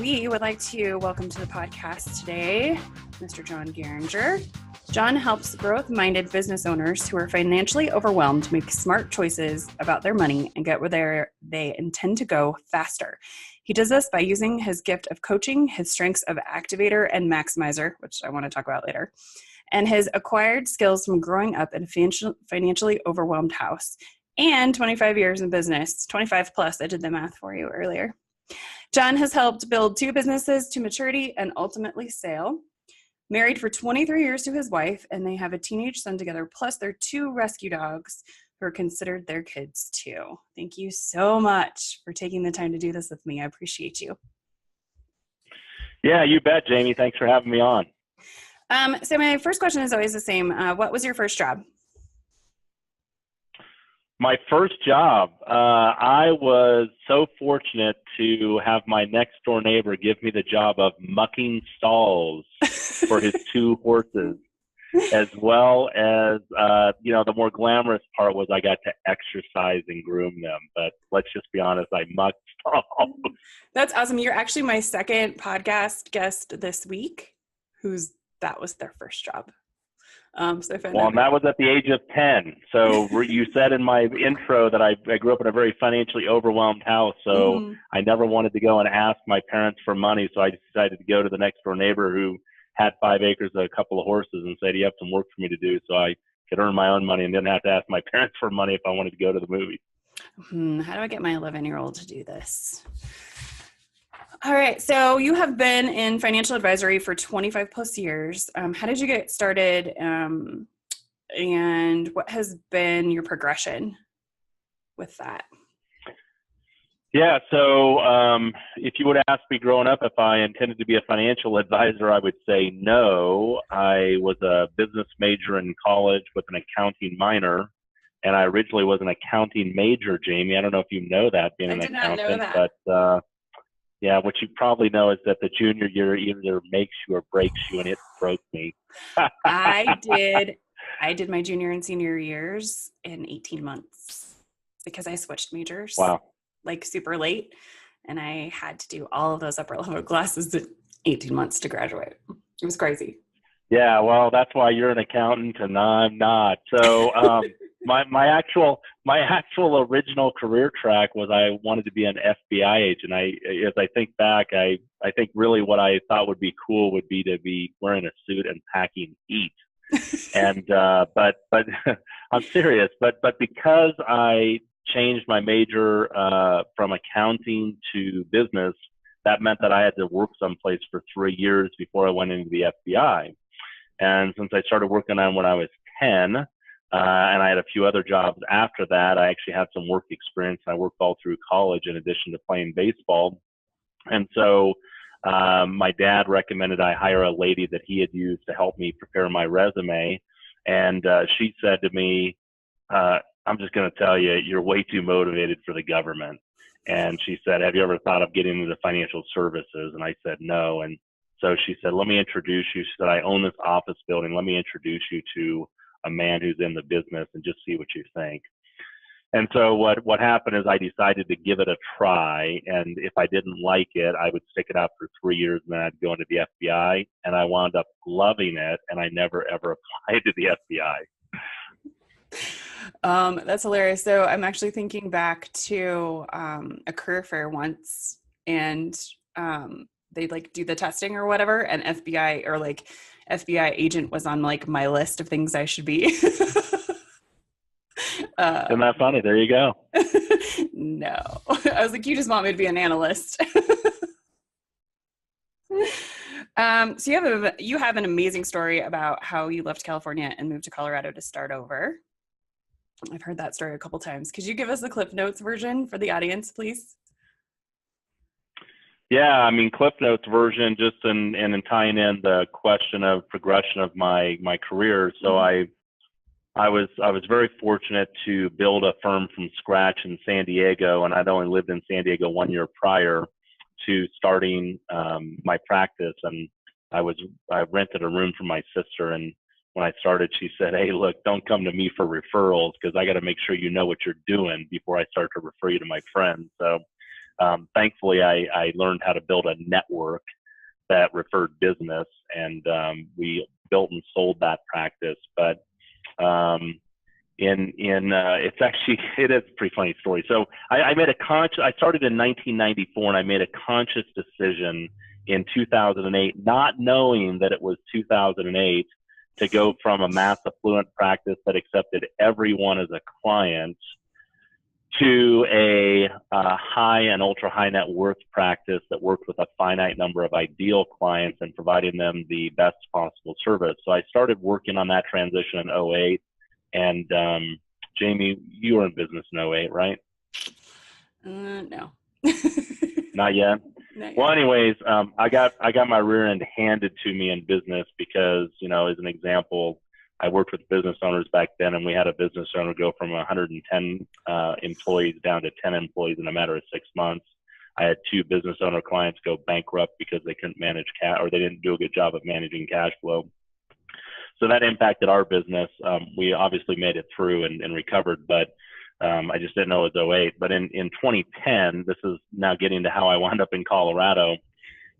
we would like to welcome to the podcast today, Mr. John Geringer. John helps growth-minded business owners who are financially overwhelmed make smart choices about their money and get where they intend to go faster. He does this by using his gift of coaching, his strengths of activator and maximizer, which I want to talk about later, and his acquired skills from growing up in a financially overwhelmed house, and 25 years in business, 25 plus. I did the math for you earlier. John has helped build 2 businesses to maturity and ultimately sale. Married for 23 years to his wife, and they have a teenage son together, plus their 2 rescue dogs who are considered their kids too. Thank you so much for taking the time to do this with me. I appreciate you. Yeah, you bet, Jamie. Thanks for having me on. So my first question is always the same. What was your first job? My first job, I was so fortunate to have my next door neighbor give me the job of mucking stalls for his 2 horses, as well as, the more glamorous part was I got to exercise and groom them. But let's just be honest, I mucked stalls. That's awesome. You're actually my second podcast guest this week that was their first job. And that was at the age of 10. So you said in my intro that I grew up in a very financially overwhelmed house. So I never wanted to go and ask my parents for money. So I decided to go to the next door neighbor who had 5 acres and a couple of horses and said, you have some work for me to do so I could earn my own money and didn't have to ask my parents for money if I wanted to go to the movies. How do I get my 11-year-old to do this? All right. So you have been in financial advisory for 25 plus years. How did you get started? And what has been your progression with that? Yeah. So if you would ask me growing up if I intended to be a financial advisor, I would say no. I was a business major in college with an accounting minor. And I originally was an accounting major, Jamie. I don't know if you know that, being an accountant. I did not know that. But yeah, what you probably know is that the junior year either makes you or breaks you, and it broke me. I did my junior and senior years in 18 months because I switched majors. Wow. Like super late, and I had to do all of those upper level classes in 18 months to graduate. It was crazy. Yeah, well, that's why you're an accountant and I'm not. So my actual original career track was I wanted to be an FBI agent. As I think back, I think really what I thought would be cool would be to be wearing a suit and packing heat. And but I'm serious. But because I changed my major from accounting to business, that meant that I had to work someplace for 3 years before I went into the FBI. And since I started working on when I was 10, and I had a few other jobs after that, I actually had some work experience. I worked all through college in addition to playing baseball. And so my dad recommended I hire a lady that he had used to help me prepare my resume. And she said to me, I'm just going to tell you, you're way too motivated for the government. And she said, have you ever thought of getting into financial services? And I said, no. And so she said, let me introduce you. She said, I own this office building. Let me introduce you to a man who's in the business and just see what you think. And so what happened is I decided to give it a try. And if I didn't like it, I would stick it out for 3 years and then I'd go into the FBI. And I wound up loving it. And I never, ever applied to the FBI. That's hilarious. So I'm actually thinking back to a career fair once, and they do the testing or whatever, and FBI agent was on my list of things I should be. Isn't that funny? There you go. No, I was like, you just want me to be an analyst. So you have an amazing story about how you left California and moved to Colorado to start over. I've heard that story a couple times. Could you give us the Cliff Notes version for the audience, please? Yeah, Cliff Notes version, just in tying in the question of progression of my career. So I was very fortunate to build a firm from scratch in San Diego, and I'd only lived in San Diego 1 year prior to starting my practice. And I rented a room from my sister, and when I started, she said, hey, look, don't come to me for referrals because I got to make sure you know what you're doing before I start to refer you to my friends. So Thankfully, I learned how to build a network that referred business, and we built and sold that practice. But it is a pretty funny story. So I started in 1994, and I made a conscious decision in 2008, not knowing that it was 2008, to go from a mass affluent practice that accepted everyone as a client to a high and ultra high net worth practice that worked with a finite number of ideal clients and providing them the best possible service. So I started working on that transition in 2008. And Jamie, you were in business in 2008, right? No. Not yet? Not yet. Well, anyways, I got my rear end handed to me in business because, as an example, I worked with business owners back then, and we had a business owner go from 110 employees down to 10 employees in a matter of 6 months. I had 2 business owner clients go bankrupt because they couldn't manage or they didn't do a good job of managing cash flow. So that impacted our business. We obviously made it through and recovered, but I just didn't know it was 2008. But in 2010, this is now getting to how I wound up in Colorado.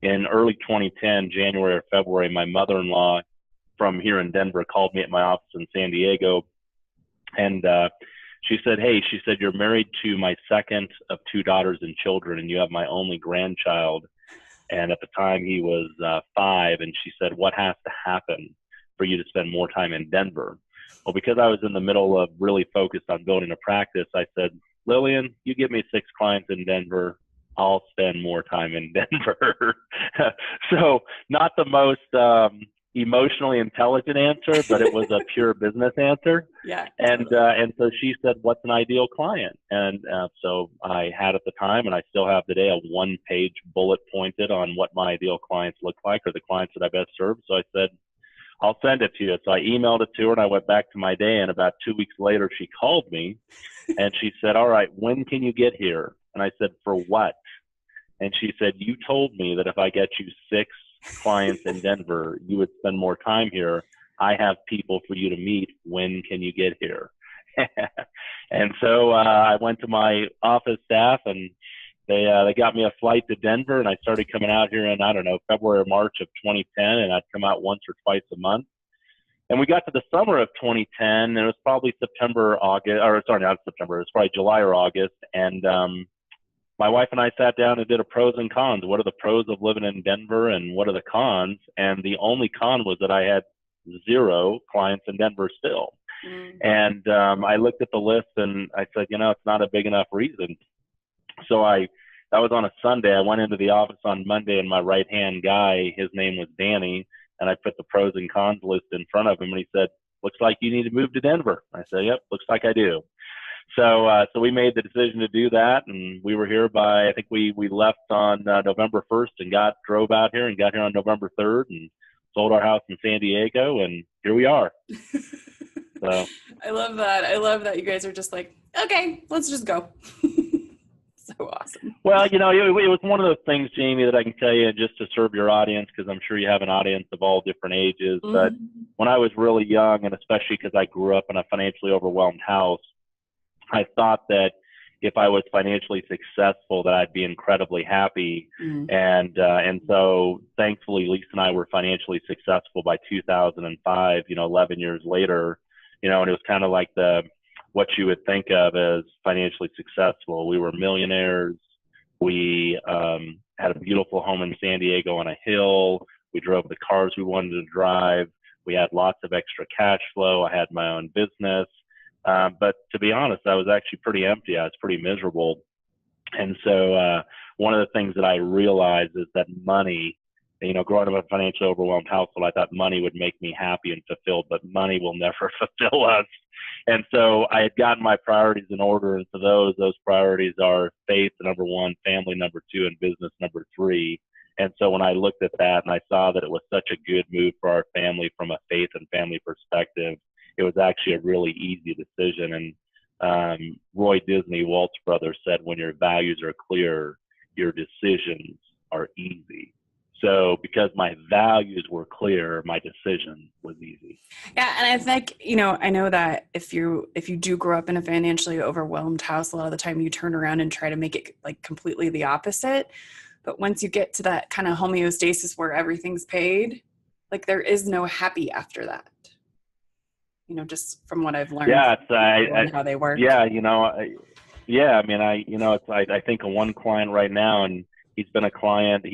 In early 2010, January or February, my mother-in-law from here in Denver called me at my office in San Diego, and she said, "Hey," she said, "you're married to my second of 2 daughters and children, and you have my only grandchild." And at the time he was 5, and she said, "What has to happen for you to spend more time in Denver?" Well, because I was in the middle of really focused on building a practice, I said, "Lillian, you give me 6 clients in Denver, I'll spend more time in Denver." So not the most emotionally intelligent answer, but it was a pure business answer. Yeah. And so she said, "What's an ideal client?" And so I had at the time, and I still have today, a 1-page bullet pointed on what my ideal clients look like, or the clients that I best serve. So I said, "I'll send it to you." So I emailed it to her, and I went back to my day, and about 2 weeks later, she called me and she said, "All right, when can you get here?" And I said, "For what?" And she said, "You told me that if I get you 6 clients in Denver, you would spend more time here. I have people for you to meet. When can you get here?" And so I went to my office staff, and they got me a flight to Denver, and I started coming out here in, I don't know, February or March of 2010, and I'd come out once or twice a month. And we got to the summer of 2010, and it was probably probably July or August, and my wife and I sat down and did a pros and cons. What are the pros of living in Denver, and what are the cons? And the only con was that I had 0 clients in Denver still. And I looked at the list, and I said, it's not a big enough reason. So that was on a Sunday. I went into the office on Monday, and my right-hand guy, his name was Danny, and I put the pros and cons list in front of him, and he said, "Looks like you need to move to Denver." I said, "Yep, looks like I do." So we made the decision to do that, and we were here I think we left on November 1st and drove out here and got here on November 3rd and sold our house in San Diego, and here we are. So I love that. I love that you guys are just like, okay, let's just go. So awesome. Well, it was one of those things, Jamie, that I can tell you just to serve your audience, because I'm sure you have an audience of all different ages. Mm-hmm. But when I was really young, and especially because I grew up in a financially overwhelmed house, I thought that if I was financially successful, that I'd be incredibly happy. Mm-hmm. And so thankfully, Lisa and I were financially successful by 2005, 11 years later, and it was kind of like what you would think of as financially successful. We were millionaires. We had a beautiful home in San Diego on a hill. We drove the cars we wanted to drive. We had lots of extra cash flow. I had my own business. But to be honest, I was actually pretty empty. I was pretty miserable. And so one of the things that I realized is that money, growing up in a financially overwhelmed household, I thought money would make me happy and fulfilled, but money will never fulfill us. And so I had gotten my priorities in order. And so those priorities are faith, number 1, family, number 2, and business, number 3. And so when I looked at that and I saw that it was such a good move for our family from a faith and family perspective, it was actually a really easy decision. And Roy Disney, Walt's brother, said, "When your values are clear, your decisions are easy." So because my values were clear, my decision was easy. Yeah, and I think, I know that if you do grow up in a financially overwhelmed house, a lot of the time you turn around and try to make it like completely the opposite. But once you get to that kind of homeostasis where everything's paid, like there is no happy after that. Just from what I've learned, Yeah, and how they work. yeah, I think of one client right now, and he's a client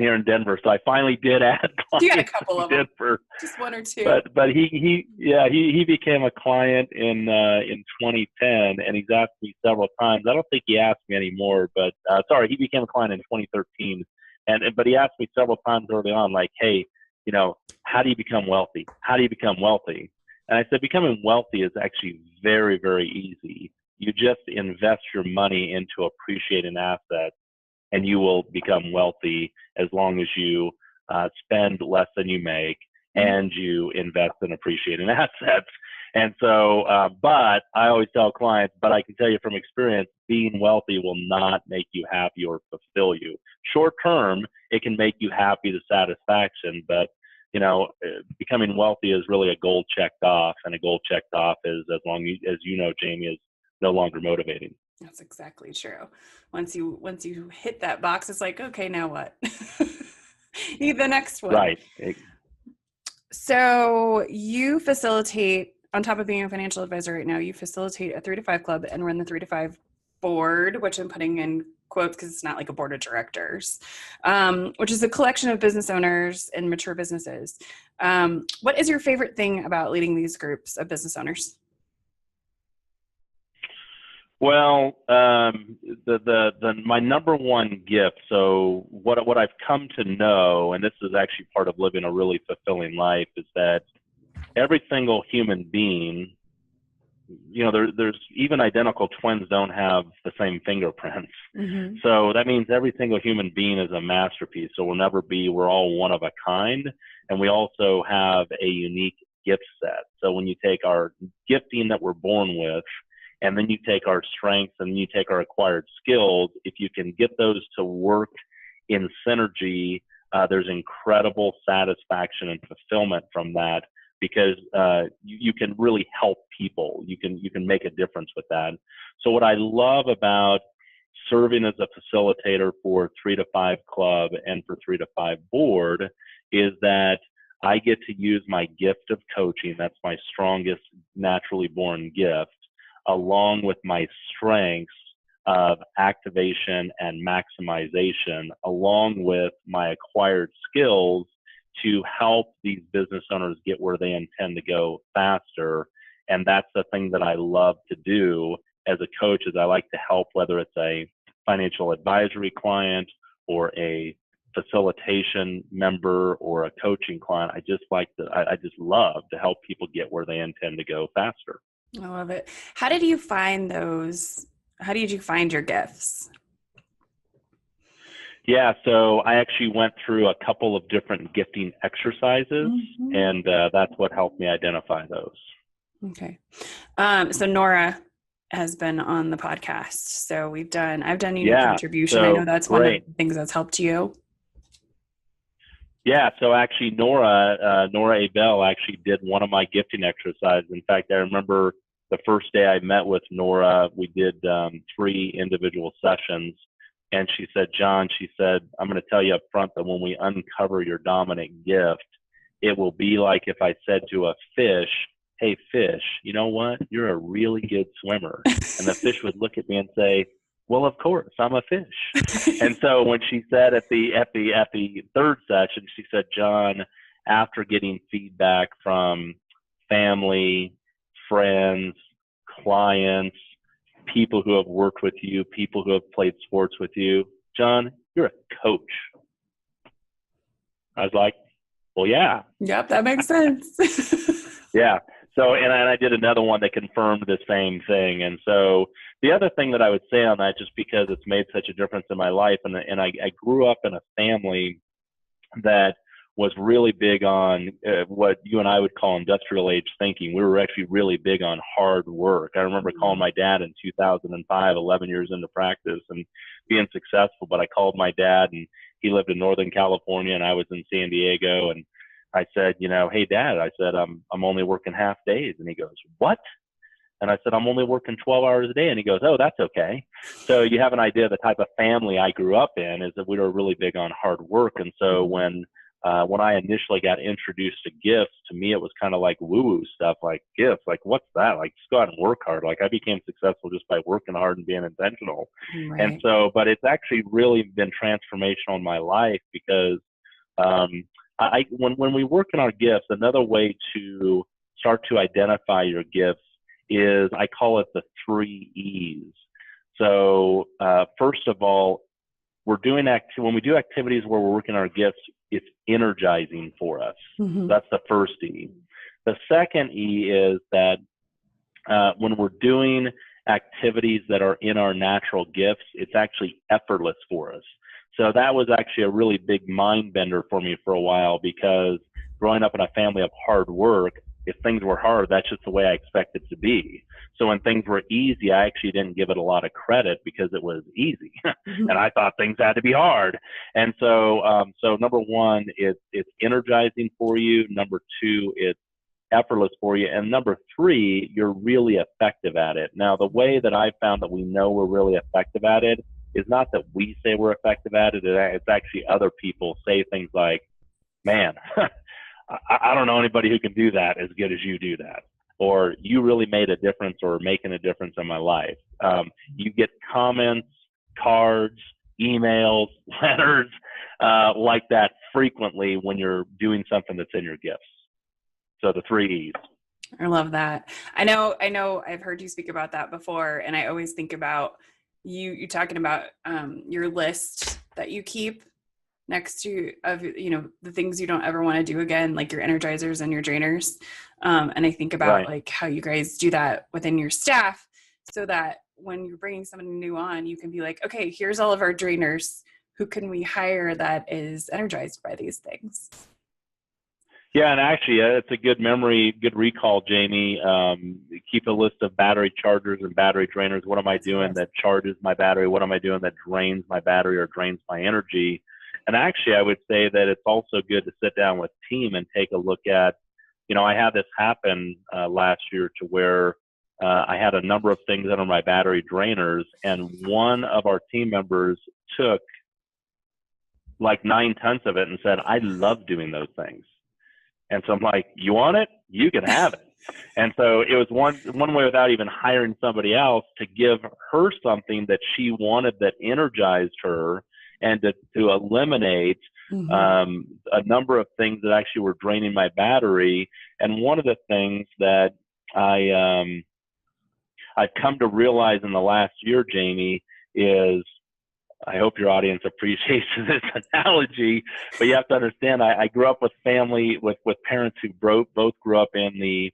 here in Denver. So I finally did add clients. You got a couple of them, Denver, just one or two. but he became a client in 2010, and he's asked me several times. I don't think he asked me anymore, but he became a client in 2013, but he asked me several times early on, like, hey, how do you become wealthy? How do you become wealthy? And I said, becoming wealthy is actually very, very easy. You just invest your money into appreciating assets, and you will become wealthy as long as you spend less than you make and you invest in appreciating assets. And so, but I always tell clients, but I can tell you from experience, being wealthy will not make you happy or fulfill you. Short term, it can make you happy to satisfaction, but becoming wealthy is really a goal checked off, and a goal checked off is, as long as Jamie, is no longer motivating. That's exactly true. Once you hit that box, it's like, okay, now what? Need the next one. Right. So you facilitate, on top of being a financial advisor right now, you facilitate a 3 to 5 club and run the 3 to 5 board, which I'm putting in quotes because it's not like a board of directors, which is a collection of business owners and mature businesses. What is your favorite thing about leading these groups of business owners? Well, my number one gift. So what I've come to know, and this is actually part of living a really fulfilling life, is that every single human being, there's even identical twins don't have the same fingerprints. Mm-hmm. So that means every single human being is a masterpiece. So we're all one of a kind. And we also have a unique gift set. So when you take our gifting that we're born with, and then you take our strengths and you take our acquired skills, if you can get those to work in synergy, there's incredible satisfaction and fulfillment from that, because you can really help people. You can make a difference with that. So what I love about serving as a facilitator for 3 to 5 club and for 3 to 5 board is that I get to use my gift of coaching. That's my strongest naturally born gift, along with my strengths of activation and maximization, along with my acquired skills to help these business owners get where they intend to go faster. And that's the thing that I love to do as a coach, is I like to help, whether it's a financial advisory client or a facilitation member or a coaching client. I just love to help people get where they intend to go faster. I love it. How did you find those? How did you find your gifts? Yeah, so I actually went through a couple of different gifting exercises, mm-hmm. and that's what helped me identify those. Okay. So Nora has been on the podcast. So I've done unique contribution. So I know that's one of the things that's helped you. Yeah, so actually Nora Abel actually did one of my gifting exercises. In fact, I remember the first day I met with Nora, we did 3 individual sessions. And she said, John, I'm going to tell you up front that when we uncover your dominant gift, it will be like if I said to a fish, hey, fish, you know what? You're a really good swimmer. And the fish would look at me and say, well, of course, I'm a fish. And so when she said at the 3rd session, she said, John, after getting feedback from family, friends, clients, people who have worked with you, people who have played sports with you, John, you're a coach. I was like, well, yeah. Yep, that makes sense. Yeah. So, and I did another one that confirmed the same thing. And so the other thing that I would say on that, just because it's made such a difference in my life, and I grew up in a family that was really big on what you and I would call industrial age thinking. We were actually really big on hard work. I remember calling my dad in 2005, 11 years into practice and being successful, but I called my dad and he lived in Northern California and I was in San Diego. And I said, hey, Dad, I said, I'm only working half days. And he goes, what? And I said, I'm only working 12 hours a day. And he goes, oh, that's okay. So you have an idea of the type of family I grew up in is that we were really big on hard work. And so when I initially got introduced to gifts, to me, it was kind of like woo-woo stuff, like gifts, like what's that? Like just go out and work hard. Like I became successful just by working hard and being intentional. Right. And so, but it's actually really been transformational in my life because when we work in our gifts, another way to start to identify your gifts is I call it the 3 E's. So first of all, when we do activities where we're working our gifts, it's energizing for us. Mm-hmm. That's the first E. The second E is that when we're doing activities that are in our natural gifts, it's actually effortless for us. So that was actually a really big mind bender for me for a while because growing up in a family of hard work, if things were hard, that's just the way I expected it to be. So when things were easy, I actually didn't give it a lot of credit because it was easy. And I thought things had to be hard. And so, number one, it's energizing for you. Number two, it's effortless for you. And number three, you're really effective at it. Now, the way that I found that we know we're really effective at it is not that we say we're effective at it. It's actually other people say things like, man, I don't know anybody who can do that as good as you do that. Or you really made a difference or making a difference in my life. You get comments, cards, emails, letters like that frequently when you're doing something that's in your gifts. So the 3 E's. I love that. I know I've heard you speak about that before. And I always think about you talking about your list that you keep next to the things you don't ever want to do again, like your energizers and your drainers. And I think about like how you guys do that within your staff so that when you're bringing someone new on, you can be like, okay, here's all of our drainers. Who can we hire that is energized by these things? Yeah, and actually, it's a good memory, good recall, Jamie. Keep a list of battery chargers and battery drainers. What am I doing that charges my battery? What am I doing that drains my battery or drains my energy? And actually, I would say that it's also good to sit down with team and take a look at, I had this happen last year to where I had a number of things under my battery drainers, and one of our team members took like 9/10 of it and said, I love doing those things. And so I'm like, you want it? You can have it. And so it was one way without even hiring somebody else to give her something that she wanted that energized her and to eliminate a number of things that actually were draining my battery. And one of the things that I've come to realize in the last year, Jamie, is I hope your audience appreciates this analogy, but you have to understand, I grew up with family, with parents who both grew up in the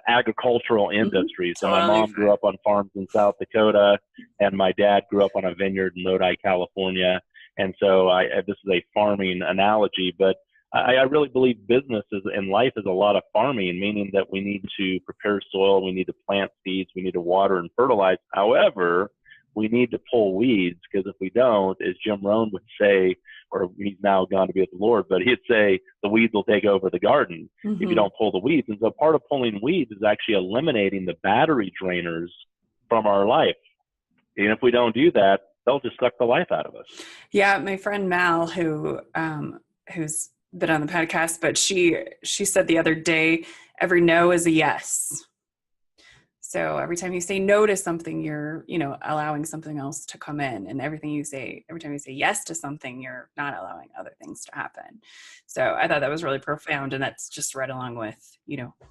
agricultural industry. So my mom grew up on farms in South Dakota, and my dad grew up on a vineyard in Lodi, California. And so this is a farming analogy, but I really believe business in life is a lot of farming, meaning that we need to prepare soil, we need to plant seeds, we need to water and fertilize. However, we need to pull weeds, because if we don't, as Jim Rohn would say, or he's now gone to be with the Lord, but he'd say the weeds will take over the garden if you don't pull the weeds. And so part of pulling weeds is actually eliminating the battery drainers from our life. And if we don't do that, they'll just suck the life out of us. Yeah, my friend Mal, who's been on the podcast, but she said the other day, every no is a yes. So every time you say no to something, you're, allowing something else to come in, and every time you say yes to something, you're not allowing other things to happen. So I thought that was really profound. And that's just right along with,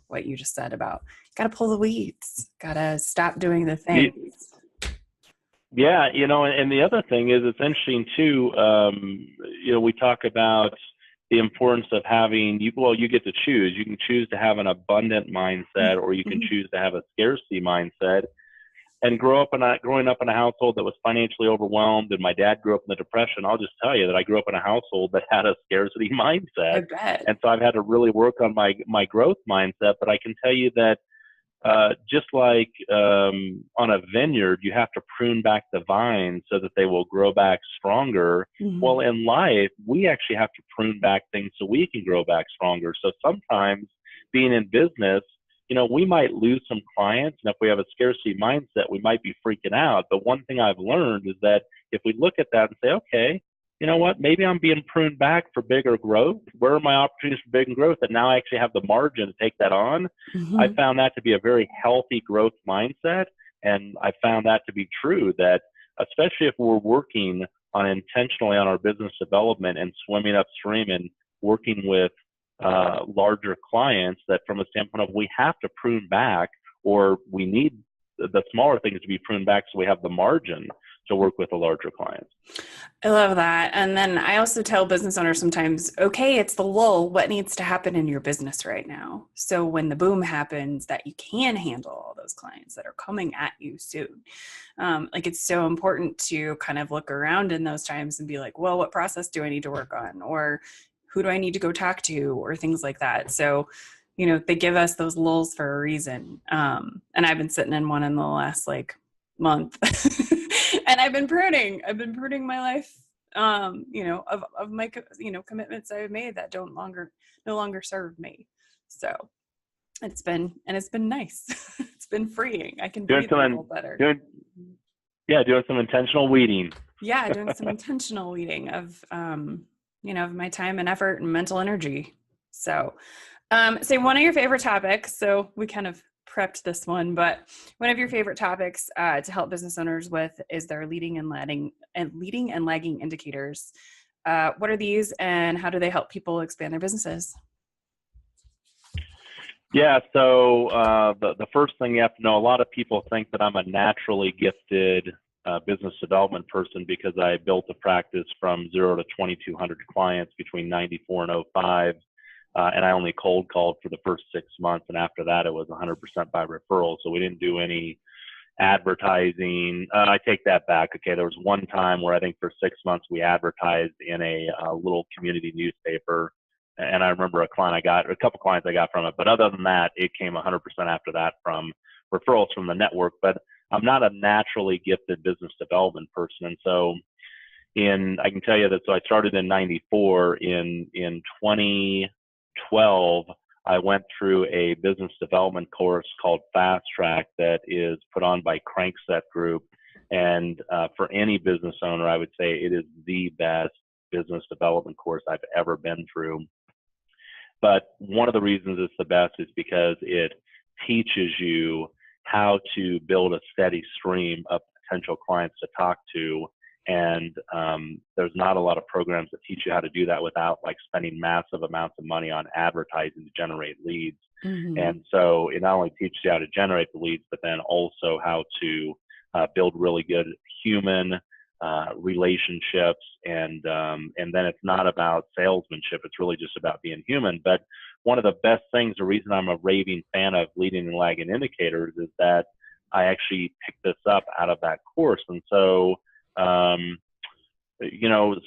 what you just said about got to pull the weeds, got to stop doing the things. Yeah. And the other thing is, it's interesting too. We talk about the importance of having, you get to choose. You can choose to have an abundant mindset, or you can choose to have a scarcity mindset. And growing up in a household that was financially overwhelmed, and my dad grew up in the Depression, I'll just tell you that I grew up in a household that had a scarcity mindset. I bet. And so I've had to really work on my growth mindset. But I can tell you that just like on a vineyard, you have to prune back the vines so that they will grow back stronger. Well, in life, we actually have to prune back things so we can grow back stronger. So sometimes being in business, we might lose some clients. And if we have a scarcity mindset, we might be freaking out. But one thing I've learned is that if we look at that and say, okay, you know what, maybe I'm being pruned back for bigger growth. Where are my opportunities for bigger growth? And now I actually have the margin to take that on. I found that to be a very healthy growth mindset. And I found that to be true, that especially if we're working on intentionally on our business development and swimming upstream and working with larger clients, that from a standpoint of we have to prune back, or we need the smaller things to be pruned back so we have the margin to work with the larger clients. I love that. And then I also tell business owners sometimes, okay, it's the lull. What needs to happen in your business right now? So when the boom happens, that you can handle all those clients that are coming at you soon. It's so important to kind of look around in those times and be like, well, what process do I need to work on? Or who do I need to go talk to? Or things like that. So, they give us those lulls for a reason. And I've been sitting in one in the last month. And I've been pruning my life, of my, commitments I've made that no longer serve me. So it's been nice. It's been freeing. I can breathe a little better. Doing some intentional weeding. Yeah. Doing some intentional weeding of my time and effort and mental energy. So, say one of your favorite topics. So we kind of prepped this one, but one of your favorite topics to help business owners with is their leading and lagging indicators. What are these, and how do they help people expand their businesses? Yeah, so the first thing you have to know, a lot of people think that I'm a naturally gifted business development person because I built a practice from 0 to 2,200 clients between 94 and 05. And I only cold called for the first 6 months. And after that, it was 100% by referral. So we didn't do any advertising. I take that back. Okay. There was one time where I think for 6 months we advertised in a little community newspaper. And I remember a couple clients I got from it. But other than that, it came 100% after that from referrals from the network. But I'm not a naturally gifted business development person. And so I can tell you that, so I started in 94. In 2012, I went through a business development course called Fast Track that is put on by Crankset Group. And for any business owner, I would say it is the best business development course I've ever been through. But one of the reasons it's the best is because it teaches you how to build a steady stream of potential clients to talk to. And there's not a lot of programs that teach you how to do that without spending massive amounts of money on advertising to generate leads. Mm-hmm. And so it not only teaches you how to generate the leads, but then also how to build really good human relationships. And then it's not about salesmanship. It's really just about being human. But one of the best things, the reason I'm a raving fan of leading and lagging indicators, is that I actually picked this up out of that course. And so,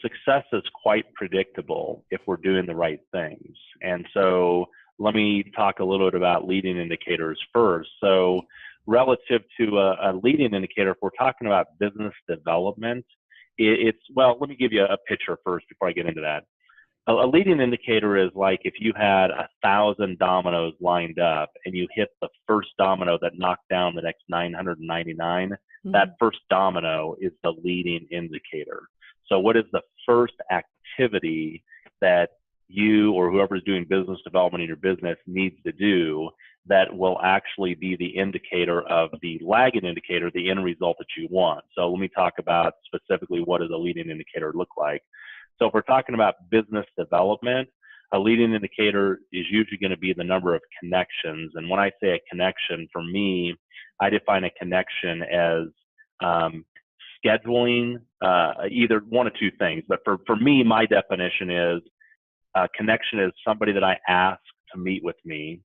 success is quite predictable if we're doing the right things. And so let me talk a little bit about leading indicators first. So relative to a leading indicator, if we're talking about business development, let me give you a picture first before I get into that. A leading indicator is like if you had 1,000 dominoes lined up and you hit the first domino that knocked down the next 999, mm-hmm. that first domino is the leading indicator. So what is the first activity that you or whoever is doing business development in your business needs to do that will actually be the indicator of the lagging indicator, the end result that you want? So let me talk about specifically what does a leading indicator look like. So if we're talking about business development, a leading indicator is usually going to be the number of connections. And when I say a connection, for me, I define a connection as scheduling either one of two things. But for me, my definition is a connection is somebody that I ask to meet with me,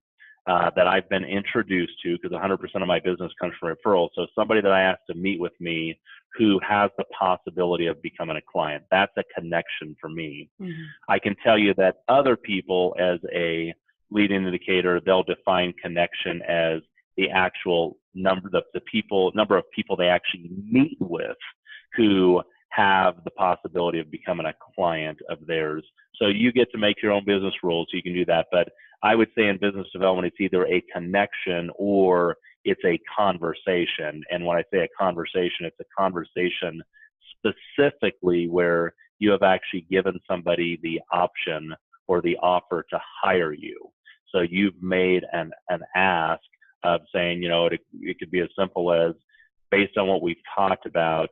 that I've been introduced to, because 100% of my business comes from referrals. So somebody that I ask to meet with me who has the possibility of becoming a client. That's a connection for me. Mm-hmm. I can tell you that other people, as a leading indicator, they'll define connection as the actual number of people they actually meet with who have the possibility of becoming a client of theirs. So you get to make your own business rules, so you can do that. But I would say in business development, it's either a connection or it's a conversation. And when I say a conversation, it's a conversation specifically where you have actually given somebody the option or the offer to hire you. So you've made an ask of saying, it could be as simple as, based on what we've talked about,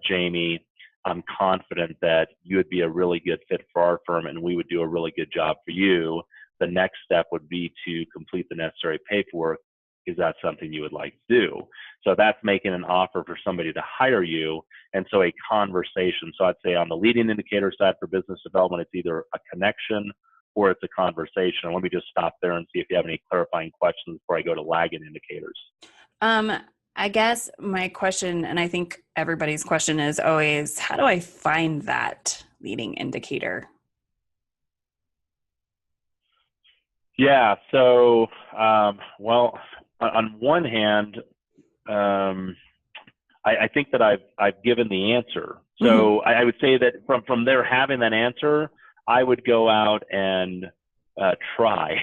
Jamie, I'm confident that you would be a really good fit for our firm and we would do a really good job for you. The next step would be to complete the necessary paperwork. Is that something you would like to do? So that's making an offer for somebody to hire you. And so a conversation. So I'd say on the leading indicator side for business development, it's either a connection or it's a conversation. And let me just stop there and see if you have any clarifying questions before I go to lagging indicators. I guess my question, and I think everybody's question, is always, how do I find that leading indicator? Yeah. So, well, on one hand, I think that I've given the answer. So I would say that from there having that answer, I would go out and try.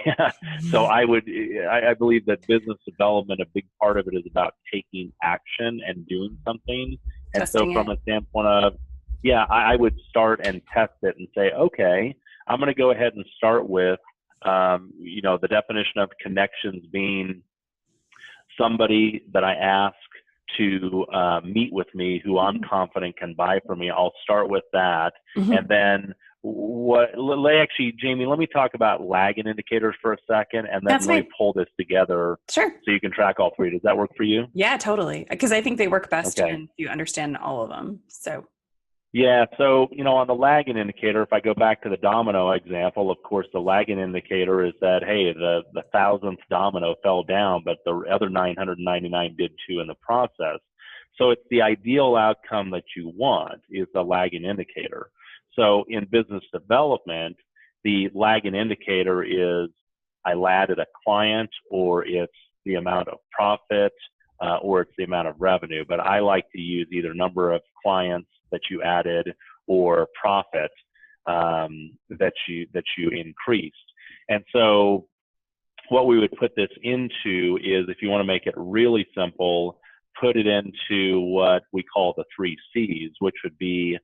So I believe that business development, a big part of it is about taking action and doing something. And so from a standpoint of, I would start and test it and say, okay, I'm going to go ahead and start with, the definition of connections being somebody that I ask to meet with me who I'm confident can buy from me. I'll start with that. And then Jamie, let me talk about lagging indicators for a second, and then let me pull this together. Sure. So you can track all three. Does that work for you? Yeah, totally. Because I think they work best when you understand all of them. So. Yeah. So, on the lagging indicator, if I go back to the domino example, of course, the lagging indicator is that, hey, the 1,000th domino fell down, but the other 999 did too in the process. So it's the ideal outcome that you want is the lagging indicator. So in business development, the lagging indicator is I landed a client, or it's the amount of profit, or it's the amount of revenue. But I like to use either number of clients that you added or profit that you increased. And so what we would put this into is, if you want to make it really simple, put it into what we call the 3 C's, which would be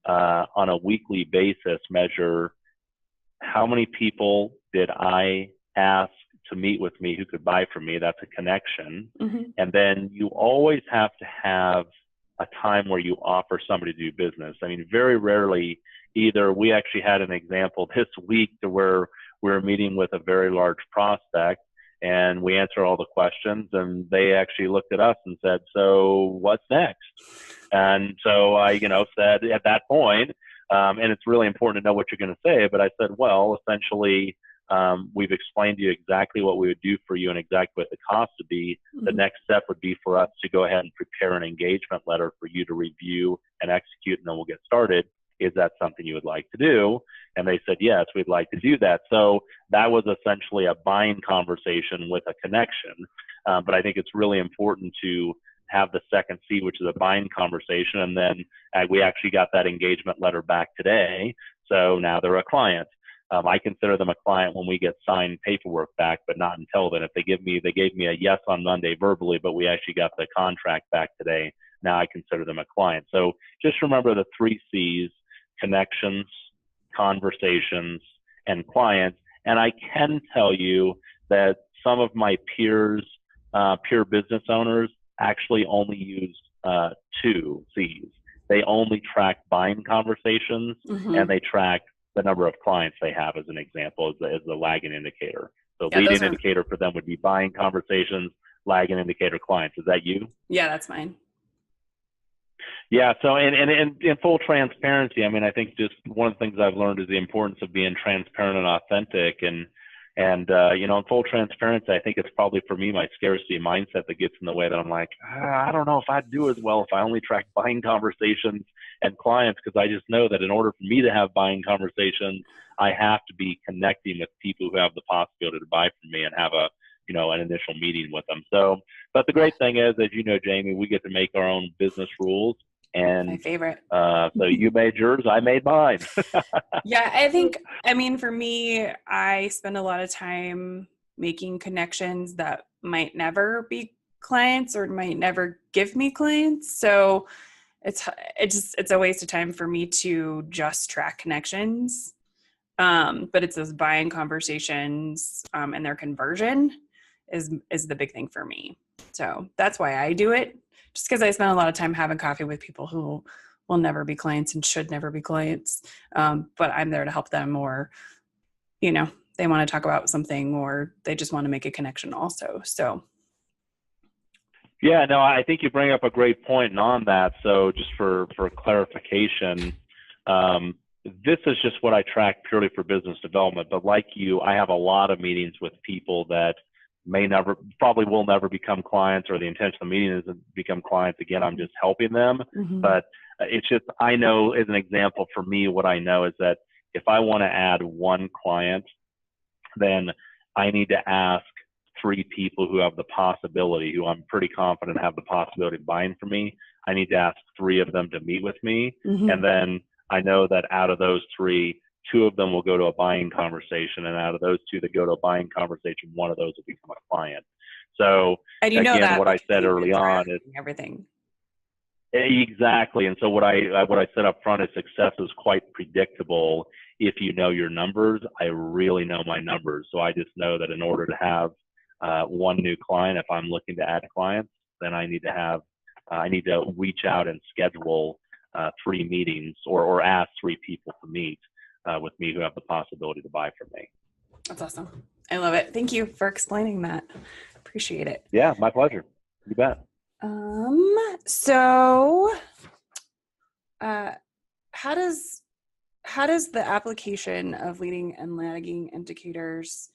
on a weekly basis, measure how many people did I ask to meet with me who could buy from me. That's a connection. And then you always have to have a time where you offer somebody to do business. I mean, very rarely, either we actually had an example this week to where we were meeting with a very large prospect and we answered all the questions and they actually looked at us and said, so what's next? And so I, said at that point, and it's really important to know what you're going to say, but I said, well, essentially, we've explained to you exactly what we would do for you and exactly what the cost would be. The next step would be for us to go ahead and prepare an engagement letter for you to review and execute, and then we'll get started. Is that something you would like to do? And they said, yes, we'd like to do that. So that was essentially a buying conversation with a connection. But I think it's really important to have the second C, which is a buying conversation. And then we actually got that engagement letter back today. So now they're a client. I consider them a client when we get signed paperwork back, but not until then. If they gave me a yes on Monday verbally, but we actually got the contract back today, now I consider them a client. So just remember the 3 C's: connections, conversations, and clients. And I can tell you that some of my peer business owners actually only use 2 C's. They only track buying conversations and they track the number of clients they have, as an example, as the lagging indicator. So leading indicator for them would be buying conversations, lagging indicator clients. Is that you? Yeah, that's mine. Yeah. So, and in full transparency, I mean, I think just one of the things I've learned is the importance of being transparent and authentic. And in full transparency, I think it's probably for me, my scarcity mindset that gets in the way, that I'm like, I don't know if I'd do as well if I only track buying conversations and clients, because I just know that in order for me to have buying conversations, I have to be connecting with people who have the possibility to buy from me and have a an initial meeting with them. So, but the great thing is, as you know, Jamie, we get to make our own business rules. And my favorite. So you made yours, I made mine. Yeah, for me, I spend a lot of time making connections that might never be clients or might never give me clients. So it's a waste of time for me to just track connections. But it's those buying conversations and their conversion is the big thing for me. So that's why I do it, just because I spend a lot of time having coffee with people who will never be clients and should never be clients. But I'm there to help them, or, they want to talk about something, or they just want to make a connection also. So. Yeah, no, I think you bring up a great point. And on that, so just for clarification, this is just what I track purely for business development. But like you, I have a lot of meetings with people that probably will never become clients, or the intention of the meeting is to become clients. Again, I'm just helping them. Mm-hmm. But it's just, I know, as an example for me, what I know is that if I want to add one client, then I need to ask 3 people who have the possibility, who I'm pretty confident have the possibility of buying from me. I need to ask 3 of them to meet with me. Mm-hmm. And then I know that out of those 3, 2 of them will go to a buying conversation. And out of those 2 that go to a buying conversation, 1 of those will become a client. So again, what I said early on is everything. Exactly. And so what I said up front is success is quite predictable if you know your numbers. I really know my numbers. So I just know that in order to have 1 new client, if I'm looking to add clients, then I need to reach out and schedule 3 meetings, or ask 3 people to meet with me who have the possibility to buy from me. That's awesome. I love it. Thank you for explaining that. Appreciate it. Yeah, my pleasure. You bet. So, how does the application of leading and lagging indicators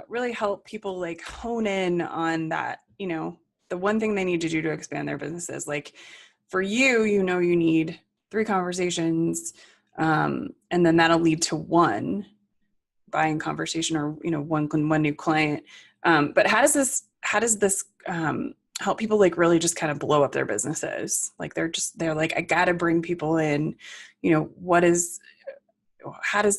really help people like hone in on that, the one thing they need to do to expand their businesses? Like for you, you need 3 conversations, and then that'll lead to 1 buying conversation, or, one new client. But how does this help people like really just kind of blow up their businesses? Like they're like, I got to bring people in, how does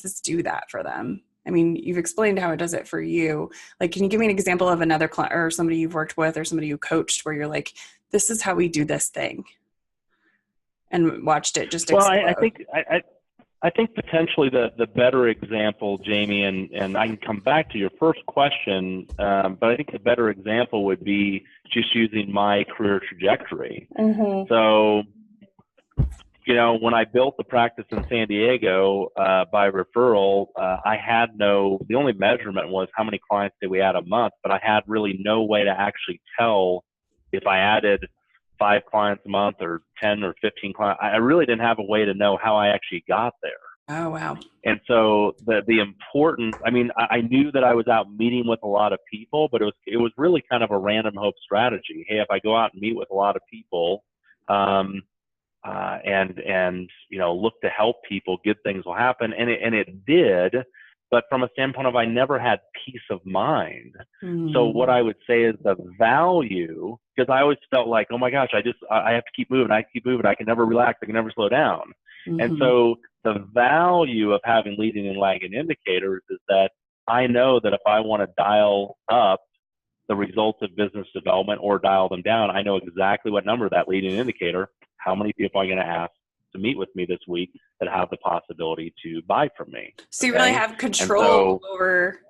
this do that for them? I mean, you've explained how it does it for you. Like, can you give me an example of another client or somebody you've worked with or somebody you coached where you're like, this is how we do this thing, and watched it just explode? Well, I think potentially the better example, Jamie, and I can come back to your first question, but I think the better example would be just using my career trajectory. Mm-hmm. So, when I built the practice in San Diego by referral, the only measurement was how many clients did we add a month, but I had really no way to actually tell if I added 5 clients a month or 10 or 15 clients. I really didn't have a way to know how I actually got there. Oh, wow. And so the importance, I knew that I was out meeting with a lot of people, but it was really kind of a random hope strategy. Hey, if I go out and meet with a lot of people, and look to help people, good things will happen. And it did. But from a standpoint of, I never had peace of mind. Mm. So what I would say is the value, because I always felt like, oh my gosh, I have to keep moving. I can never relax. I can never slow down. Mm-hmm. And so the value of having leading and lagging indicators is that I know that if I want to dial up the results of business development or dial them down, I know exactly what number that leading indicator, how many people I'm going to ask to meet with me this week that have the possibility to buy from me. So you really have control over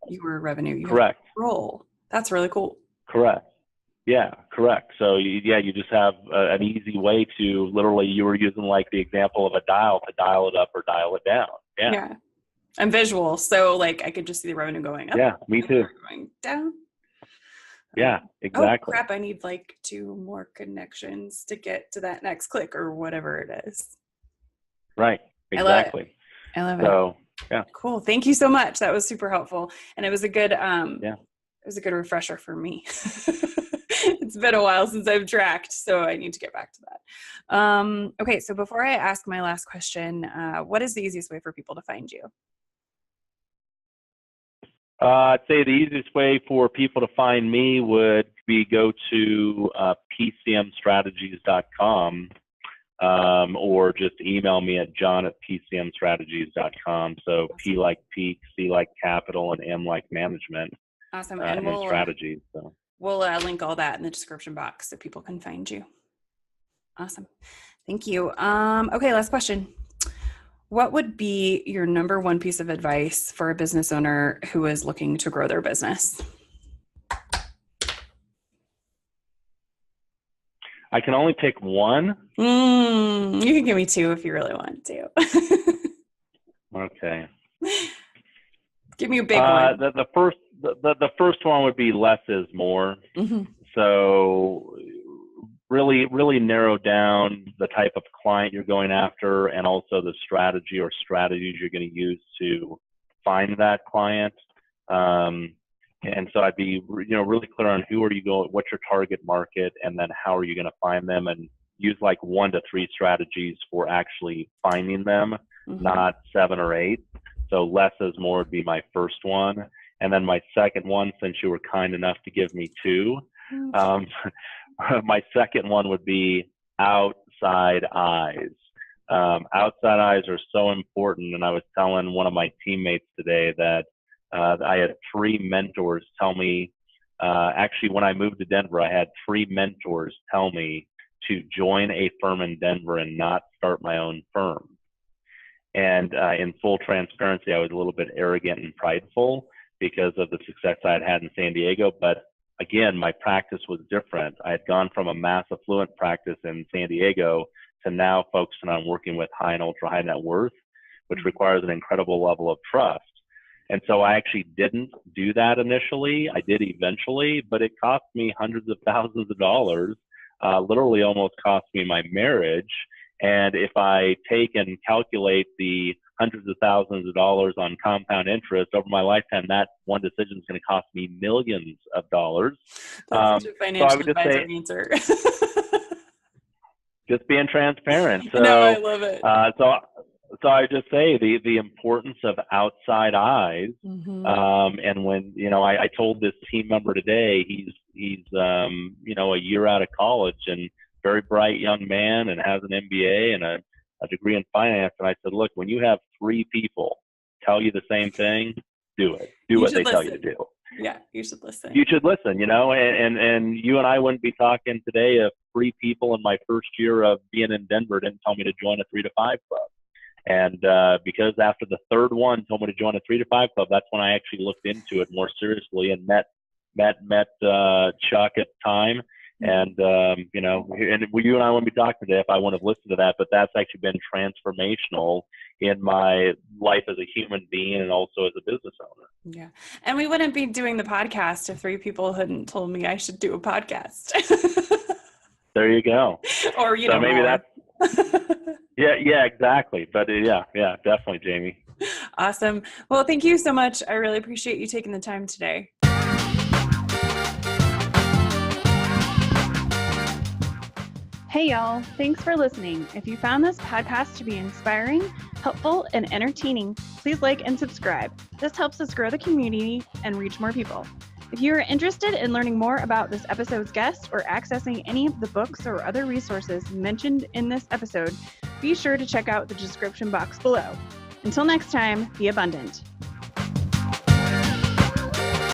your revenue. You correct. have control. That's really cool. Correct. Yeah, correct. So you just have an easy way to literally, you were using like the example of a dial to dial it up or dial it down. Yeah. I'm visual. So like I could just see the revenue going up. Yeah, me too. Going down. Yeah, exactly. Oh crap, I need like 2 more connections to get to that next click or whatever it is. Right. Exactly. I love it. So, yeah. Cool. Thank you so much. That was super helpful. And it was a good it was a good refresher for me. It's been a while since I've tracked, so I need to get back to that. Okay, so before I ask my last question, what is the easiest way for people to find you? I'd say the easiest way for people to find me would be go to PCMstrategies.com or just email me at john@PCMstrategies.com. So Awesome. P like peak, C like capital, and M like management. Awesome. And strategies. So. We'll link all that in the description box so people can find you. Awesome. Thank you. Okay, last question. What would be your number one piece of advice for a business owner who is looking to grow their business? I can only pick one. You can give me two if you really want to. Okay. Give me a big one. The first one would be less is more. Mm-hmm. So really narrow down the type of client you're going after, and also the strategy or strategies you're going to use to find that client. And so I'd be, really clear on who are you going, what's your target market, and then how are you going to find them, and use like 1 to 3 strategies for actually finding them, not 7 or 8. So less is more would be my first one. And then my second one, since you were kind enough to give me 2, my second one would be outside eyes. Outside eyes are so important. And I was telling one of my teammates today that I had 3 mentors tell me, actually, when I moved to Denver, I had 3 mentors tell me to join a firm in Denver and not start my own firm. And in full transparency, I was a little bit arrogant and prideful because of the success I had had in San Diego. But again, my practice was different. I had gone from a mass affluent practice in San Diego to now focusing on working with high and ultra high net worth, which requires an incredible level of trust. And so I actually didn't do that initially. I did eventually, but it cost me hundreds of thousands of dollars, literally almost cost me my marriage. And if I take and calculate the hundreds of thousands of dollars on compound interest over my lifetime, that one decision is going to cost me millions of dollars. That's such a financial advisor answer. Just being transparent. So, no, I love it. So I just say the importance of outside eyes. And when, I told this team member today, he's a year out of college and very bright young man and has an MBA and a degree in finance. And I said, look, when you have 3 people tell you the same thing, do it. Do what they tell you to do. Yeah, you should listen. You should listen, and you and I wouldn't be talking today if 3 people in my first year of being in Denver didn't tell me to join a 3 to 5 club. And because after the third one told me to join a 3 to 5 club, that's when I actually looked into it more seriously and met Chuck at the time. And, and you and I wouldn't be talking today if I wouldn't have listened to that, but that's actually been transformational in my life as a human being and also as a business owner. Yeah. And we wouldn't be doing the podcast if 3 people hadn't told me I should do a podcast. There you go. Or, so maybe more. That's, yeah, exactly. But yeah, definitely, Jamie. Awesome. Well, thank you so much. I really appreciate you taking the time today. Hey y'all, thanks for listening. If you found this podcast to be inspiring, helpful, and entertaining, please like and subscribe. This helps us grow the community and reach more people. If you are interested in learning more about this episode's guest or accessing any of the books or other resources mentioned in this episode, be sure to check out the description box below. Until next time, be abundant.